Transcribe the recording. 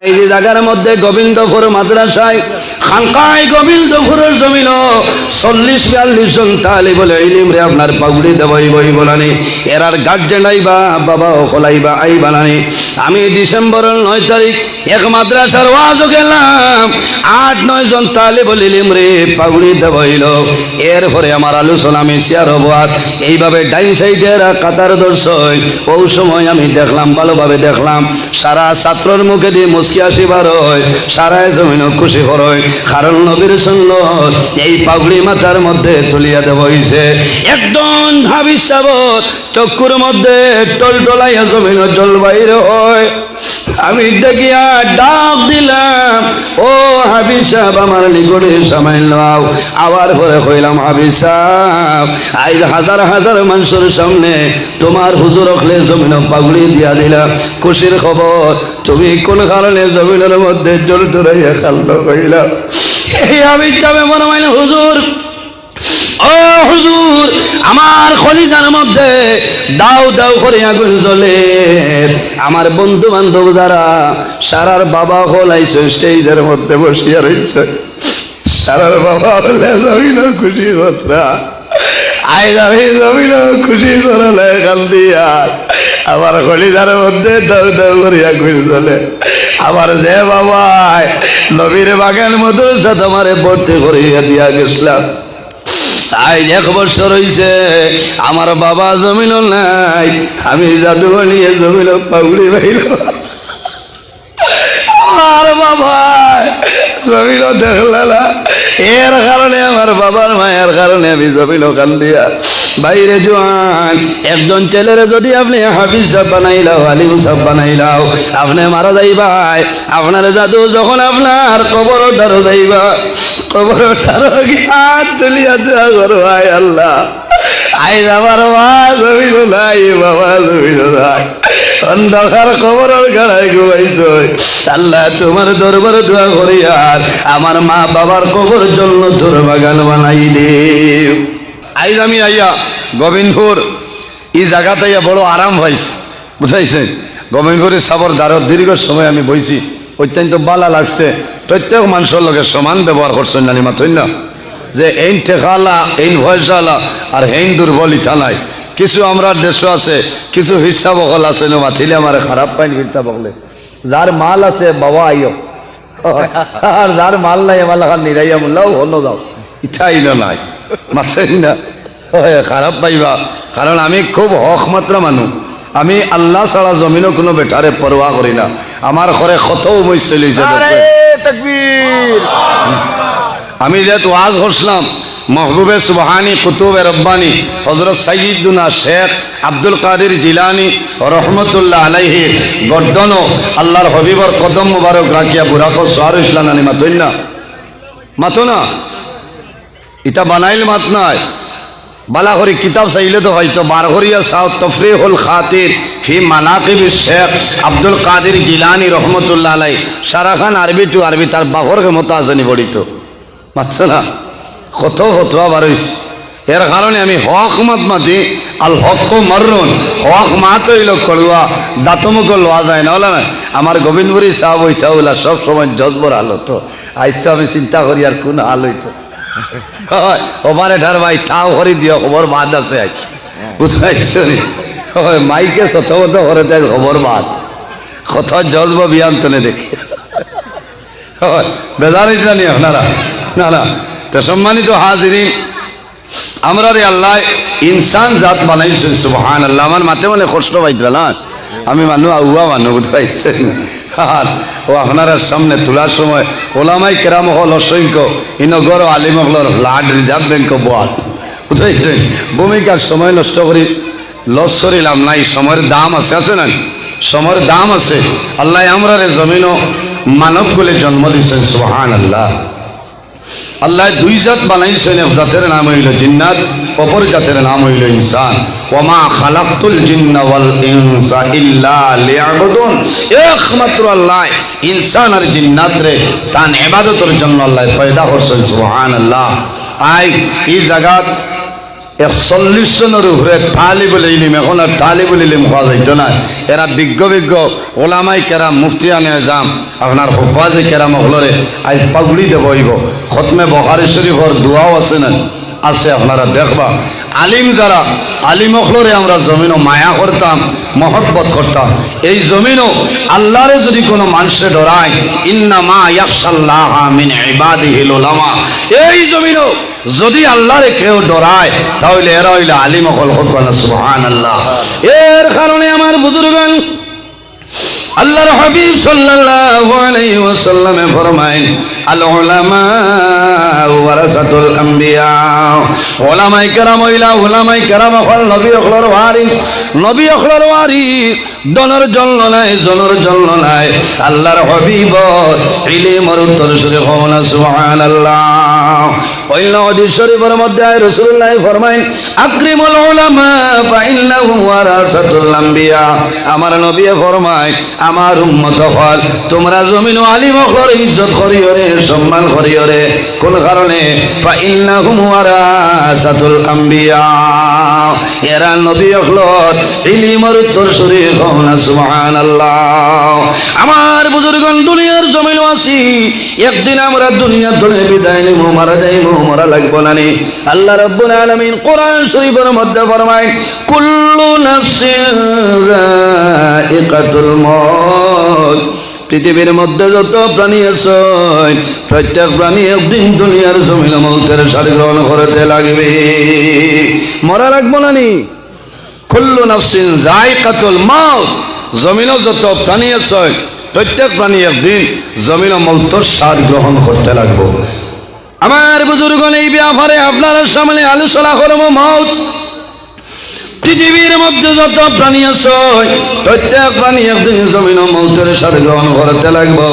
এই যে জায়গার মধ্যে গোবিন্দপুর মাদ্রাসায় খানকায় গোবিন্দপুরের জমিন 40-42 জন তালিবুল ইলম রে আপনার পাগড়ি দেবই বই বলানি এরার গার্জেন আইবা বাবা ওলাইবা আইবা নানি। আমি ডিসেম্বরের 9 তারিখ এক মাদ্রাসার ওয়াজও গেলাম, 8-9 জন তালিবুল ইলম রে পাগড়ি দেবইল। এরপরে আমার আলোচনা আমি শেয়ার হবো। আর এইভাবে ডাইন সাইডের কাতার দর্শক ওই সময় আমি দেখলাম, ভালোভাবে দেখলাম, সারা ছাত্রর মুখে দিয়ে মুস্কি আসিবার হয়, সারা জমিন খুশি হয়, কারণ নবীর সুন্নত এই পাগড়ি মাথার মধ্যে তুলিয়া দেব হইছে। একদম হাবিজ সাবত চক্ষুর মধ্যে টলটলাইয়া জমিন জল বাইরে হয়। আমি দেখিয়া ডাক দিলাম, ও হাবিজ সাহেব আমার নিকটে সামাইল নাও। আবার পরে কইলাম, হাবিজ সাহেব আজ হাজার হাজার মানুষের সামনে তোমার হুজুর হলে জমিন পাগড়ি দিয়া দিলাম, খুশির খবর। তুমি কোন কারণে জমিনের মধ্যে জল টলাইয়া খাল্লো কইলা? এই হাবিজ সাহেব মনে হয় হুজুর, ও হুজুর আমার খলিজার মধ্যে দাও দাও করে আগুন জ্বলে। আমার বন্ধু বান্ধব যারা সারার বাবা হলাইছে স্টেজের মধ্যে বসিয়া রয়েছে, সারার বাবা হলে জমিল খুশি কথা আই যাবি জমিল খুশি করালে কাল দিয়া আমার খলিজার মধ্যে দাও দাও করে আগুন জ্বলে। আমার যে বাবা নবীর বাগান মাদ্রাসা তোমারে ভর্তি করিয়া দিয়া গেছিলাম, আজ 1 বছর হইছে আমার বাবা জমিল নাই, আমি জাদু বানিয়ে জমিল পাগড়ি পাইল। আমার বাবা জমিল দেখলা, এর কারণে আমার বাবার মায়ের কারণে আমি জমিল কান্দিয়া বাইরে জোয়ান। একজন ছেলের যদি আপনি হাফিজ সাহেব বানাইলাও, আলিম সাহেব বানাইলাও, আপনি মারা যাইবাই। আপনার জাদু যখন আপনার কবর দ্বারা যাইবা, কবর দ্বারা হাত তুলিয়া দোয়া করো, আয় আল্লাহ আইজ আমার মা জমিল নাই, বাবা জমিল নাই, অন্ধকার কবরের গাড়ায় ঘুমাইছ। আল্লাহ তোমার দরবারে দোয়া করি আর আমার মা বাবার কবর জন্য তোর বাগান বানাই দে। আইজ আমি আইয়া গোবিন্দপুর এই জায়গাতে বড় আরাম হয়েছে, বুঝাইছে। গোবিন্দপুরের সাবর দ্বারত দীর্ঘ সময় আমি বইছি, অত্যন্ত ভালো লাগছে। প্রত্যেক মানুষের লগে সমান ব্যবহার করছেন নানি মাথই না, যে এইন ঠেকালা এইন ভয়সালা আর হেইন দুর্বল ইথা নাই। কিছু আমরা দেশও আছে, কিছু হিসা বকল আছে না মাথিলে আমার খারাপ পাইন হিসা বকলে। যার মাল আছে বাবা আইও, আর যার মাল নাই আমার লাগান নিরাইয়া মূল্যাও হলো যাও, ইথা আইলো নাই মাথই না, খারাপ পাইবা। কারণ আমি খুব হক মাত্রা মানুষ, আমি আল্লাহ ছাড়া জমিনও কোনো বেটারে পরোয়া করি না। আমার ঘরে কত মই চলিছে। আমি যেহেতু ওয়াজ করছিলাম महबूबे सुबहानी कुतुब रब्बानी हजरत सैयदुना शेख আব্দুল কাদের জিলানি রহমতুল্লাহ আলাইহি গর্দন আল্লাহর হবিবর কদম মুবারক রাখিয়া বুড়াকো সার ইসলাম আনি মাতই না, মাতো না, ইটা বানাইল মাত নাই। বালা করে কিতাব চাইলে তো হয়তো বারঘরিয়া সাউ তফরিহুল খাতির ফি মানাকিব শেখ আব্দুল কাদের জিলানি রহমতুল্লাহ আলাই, সারা খান আরবি টু আরবি, তার বাঘর ক্ষমতা আসেনি বড়িত, মাতছে না, কত হতোয়া বারইস। এর কারণে আমি হক মত মাতি, আল হক মরণ, হক মাত হইল করুয়া দাঁতমুখ লওয়া যায় না, বলে না। আমার গোবিন্দপুরি সাহেব হইতা বলা সব সময় জজবর হাল হতো। আজ তো আমি চিন্তা করি আর কোন হাল হইতো ওমারে ঢার ভাই তাও হরি দিও, খবর বাদ আছে আজ, বুঝতে মাইকে শতবত করে দেয় খবর বাদ, কত জজব বিয়ান্তনে দেখি বেজারিস জানি আপনারা না না। তো সম্মানিত হাজিরিন, আমরা রে আল্লাহ ইনসান জাত বানাইছেন, সুবহানাল্লাহ। আমার মাথে মানে কষ্ট পাইতে না, আমি মানুষ আউয়া মানুষ, বুঝতে আর ও আপনারা সামনে তোলার সময় ওলামাই কেরাম হল অসংখ্য, ইনগর আলিম হলর লাড রিজার্ভ ব্যাংক বাদ, বুঝতে ভূমিকার সময় নষ্ট করি লস করিলাম নাই। সময়ের দাম আছে, আছে না, সময়ের দাম আছে। আল্লাহ আমরা রে জমিন মানবগুলি জন্ম দিচ্ছেন, সুবহানাল্লাহ। আল্লাহ দুই জাত বানাইছেন, এক জাতের নাম হইল জিন্নাত, অপর জাতের নাম হইল ইনসান। ওমা খালাকতুল জিন্না ওয়াল ইনসা ইল্লা লিয়াবুদুন, একমাত্র আল্লাহ ইনসান আর জিন্নাত রে তান ইবাদতের জন্য আল্লাহ পয়দা করছেন, সুবহানাল্লাহ। আই এই জায়গা 41 জনের উপরে তালিবুল ইলম, এখন আর তালিবুল ইলম পাওয়া যাইত না। এরা বিজ্ঞ ওলামাই কেরাম, মুফতিয়ানে আজম, আপনার হুফাজে কেরাম হলরে আজ পাগুড়ি দেব হইব। খতমে বুখারী শরীফর দোয়াও আছে না, আছে, আপনারা দেখবা। আলিম যারা, আলিম হলরে আমরা জমিনও মায়া করতাম, মহব্বত করতাম। এই জমিনও আল্লাহরে যদি কোনো মানুষে ডরায়, ইন্নামা ইয়াখশাল্লাহা মিন ইবাদিহিল উলামা, এই জমিনও যদি আল্লাহরে কেউ ডরায় তাহলে এরা হইলে আলিম হল। সুবহানাল্লাহ। এর কারণে আমার বুজুর্গগণ, আল্লাহর হাবিব সাল্লাল্লাহু আলাইহি ওয়াসাল্লামে ফরমায়, আল উলামা ওয়ারাসাতুল আম্বিয়া, উলামায়ে কেরাম হইলা, উলামায়ে কেরাম হল নবী হলর ওয়ারিস, নবী হলর ওয়ারিস। দনের জন্য নাই, জনের জন্য নাই, আল্লাহর হাবিব ইলমের উত্তর শুনে হওয়া। সুবহানাল্লাহ। ওই হাদিস শরীফের মধ্যে রাসূলুল্লাহ ফরমায়, আকরিমুল উলামা ফা ইন্নাহুম ওয়ারাসাতুল আম্বিয়া, আমার নবী ফরমায়, আমার উম্মত হল তোমরা জমিন ও আলিম হলর ইজ্জত করিও রে, সম্মান করিও রে। কোন কারণে? ফা ইন্নাহুম ওয়ারাসাতুল আম্বিয়া, এরা নবী হলর ইলমের উত্তর শুনে হওয়া। সুবহানাল্লাহ। আমার বুজুর্গগণ, দুনিয়ার জমিন আছি, একদিন আমরা দুনিয়া ধরে বিদায় নিব, মারা যাইব, মরা লাগবো না নি। আল্লাহ রাব্বুল আলামিন কোরআন শরীফের মধ্যে ফরমায়, কুল্লু নাফসিন যায়িকাতুল মউত, পৃথিবীর মধ্যে যত প্রাণী আছে প্রত্যেক প্রাণী একদিন দুনিয়ার জমিন মৌতের স্বাদ গ্রহণ করতে লাগবে, মরা লাগবো না নি। কুল্লু নাফসিন যায়িকাতুল মউত, জমিনও যত প্রাণী আছে প্রত্যেক প্রাণী একদিন জমিন মৌতের স্বাদ গ্রহণ করতে লাগবো। আমার বুজুর্গগণ, এই ব্যাপারে আপনার সামনে আলোচনা করব। মউত, পৃথিবীর মধ্যে যত প্রাণী আছে প্রত্যেক প্রাণী একদিন জমিন মৌতের স্বাদ গ্রহণ করতে লাগবো।